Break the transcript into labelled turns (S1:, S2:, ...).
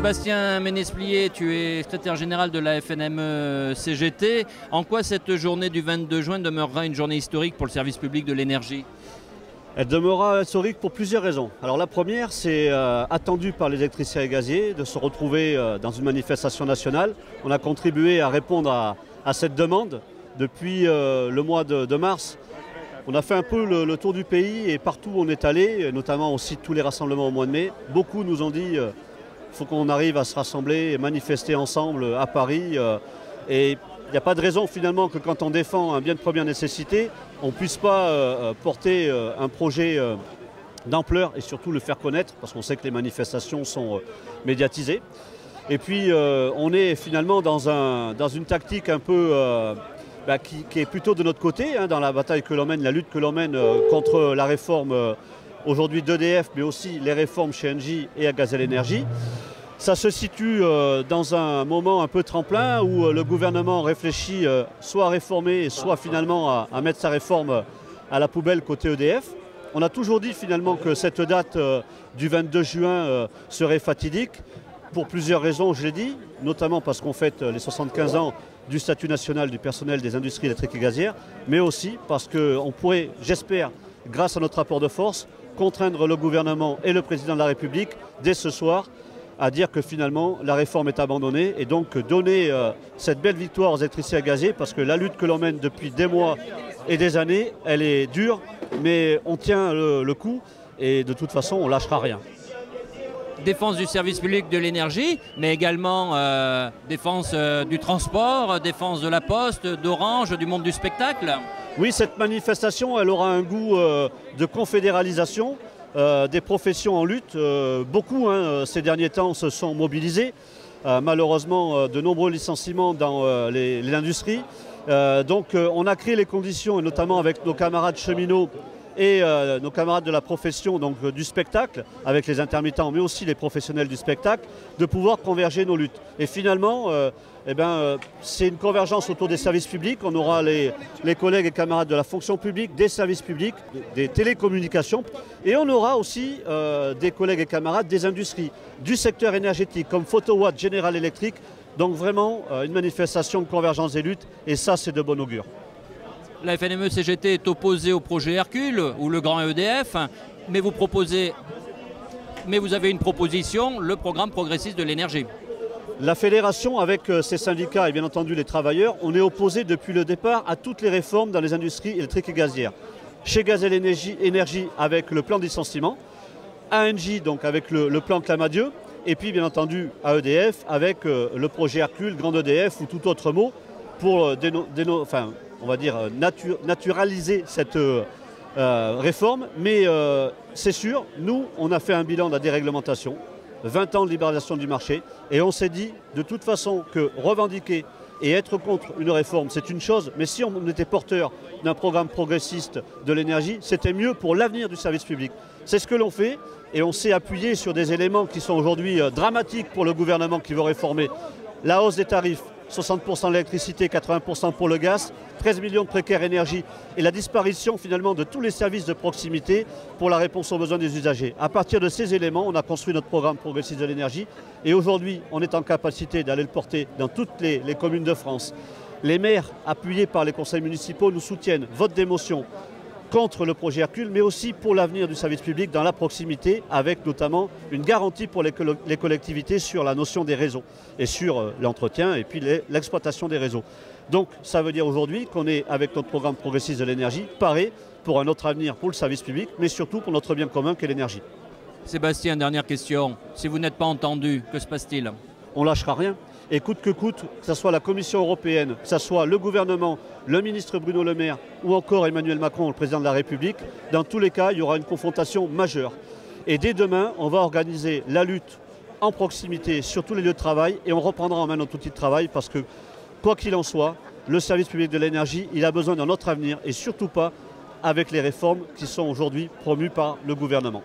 S1: Sébastien Ménesplier, tu es secrétaire général de la FNME-CGT. En quoi cette journée du 22 juin demeurera une journée historique pour le service public de l'énergie?
S2: Elle demeurera historique pour plusieurs raisons. Alors la première, c'est attendu par les électriciens et gaziers de se retrouver dans une manifestation nationale. On a contribué à répondre à cette demande depuis le mois de mars. On a fait un peu le tour du pays et partout où on est allé, notamment aussi tous les rassemblements au mois de mai, beaucoup nous ont dit faut qu'on arrive à se rassembler et manifester ensemble à Paris. Et il n'y a pas de raison finalement que quand on défend un bien de première nécessité, on ne puisse pas porter un projet d'ampleur et surtout le faire connaître, parce qu'on sait que les manifestations sont médiatisées. Et puis on est finalement dans une tactique un peu qui est plutôt de notre côté, dans la bataille que l'on mène, la lutte que l'on mène contre la réforme aujourd'hui d'EDF, mais aussi les réformes chez Engie et à Gazelle Énergie. Ça se situe dans un moment un peu tremplin où le gouvernement réfléchit soit à réformer, soit finalement à mettre sa réforme à la poubelle côté EDF. On a toujours dit finalement que cette date du 22 juin serait fatidique pour plusieurs raisons, je l'ai dit, notamment parce qu'on fête les 75 ans du statut national du personnel des industries électriques et gazières, mais aussi parce qu'on pourrait, j'espère, grâce à notre rapport de force, contraindre le gouvernement et le président de la République dès ce soir à dire que finalement la réforme est abandonnée et donc donner cette belle victoire aux électriciens et gaziers, parce que la lutte que l'on mène depuis des mois et des années, elle est dure, mais on tient le coup et de toute façon on ne lâchera rien.
S1: Défense du service public de l'énergie, mais également défense du transport, défense de la Poste, d'Orange, du monde du spectacle.
S2: Oui, cette manifestation, elle aura un goût de confédéralisation des professions en lutte. Beaucoup, ces derniers temps, se sont mobilisés. Malheureusement, de nombreux licenciements dans l'industrie. Donc on a créé les conditions, et notamment avec nos camarades cheminots et nos camarades de la profession donc, du spectacle, avec les intermittents, mais aussi les professionnels du spectacle, de pouvoir converger nos luttes. Et finalement, c'est une convergence autour des services publics. On aura les collègues et camarades de la fonction publique, des services publics, des télécommunications, et on aura aussi des collègues et camarades des industries, du secteur énergétique, comme Photowatt, General Electric. Donc vraiment une manifestation de convergence des luttes, et ça c'est de bon augure.
S1: La FNME-CGT est opposée au projet Hercule ou le grand EDF, mais vous avez une proposition, le programme progressiste de l'énergie.
S2: La fédération, avec ses syndicats et bien entendu les travailleurs, on est opposé depuis le départ à toutes les réformes dans les industries électriques et gazières. Chez Gazelle Énergie avec le plan de licenciement, à Engie donc avec le plan Clamadieu, et puis bien entendu à EDF avec le projet Hercule, grand EDF ou tout autre mot pour on va dire naturaliser cette réforme. Mais c'est sûr, nous on a fait un bilan de la déréglementation, 20 ans de libéralisation du marché, et on s'est dit de toute façon que revendiquer et être contre une réforme c'est une chose, mais si on était porteur d'un programme progressiste de l'énergie, c'était mieux pour l'avenir du service public. C'est ce que l'on fait, et on s'est appuyé sur des éléments qui sont aujourd'hui dramatiques pour le gouvernement qui veut réformer. La hausse des tarifs, 60% de l'électricité, 80% pour le gaz, 13 millions de précaires énergie et la disparition finalement de tous les services de proximité pour la réponse aux besoins des usagers. À partir de ces éléments, on a construit notre programme progressiste de l'énergie, et aujourd'hui on est en capacité d'aller le porter dans toutes les communes de France. Les maires, appuyés par les conseils municipaux, nous soutiennent. Vote d'émotion contre le projet Hercule, mais aussi pour l'avenir du service public dans la proximité, avec notamment une garantie pour les collectivités sur la notion des réseaux et sur l'entretien et puis l'exploitation des réseaux. Donc ça veut dire aujourd'hui qu'on est, avec notre programme progressiste de l'énergie, paré pour un autre avenir pour le service public, mais surtout pour notre bien commun qu'est l'énergie.
S1: Sébastien, dernière question. Si vous n'êtes pas entendu, que se passe-t-il?
S2: On ne lâchera rien. Et coûte que ce soit la Commission européenne, que ce soit le gouvernement, le ministre Bruno Le Maire ou encore Emmanuel Macron, le président de la République, dans tous les cas, il y aura une confrontation majeure. Et dès demain, on va organiser la lutte en proximité sur tous les lieux de travail, et on reprendra en main notre outil de travail, parce que, quoi qu'il en soit, le service public de l'énergie, il a besoin d'un autre avenir, et surtout pas avec les réformes qui sont aujourd'hui promues par le gouvernement.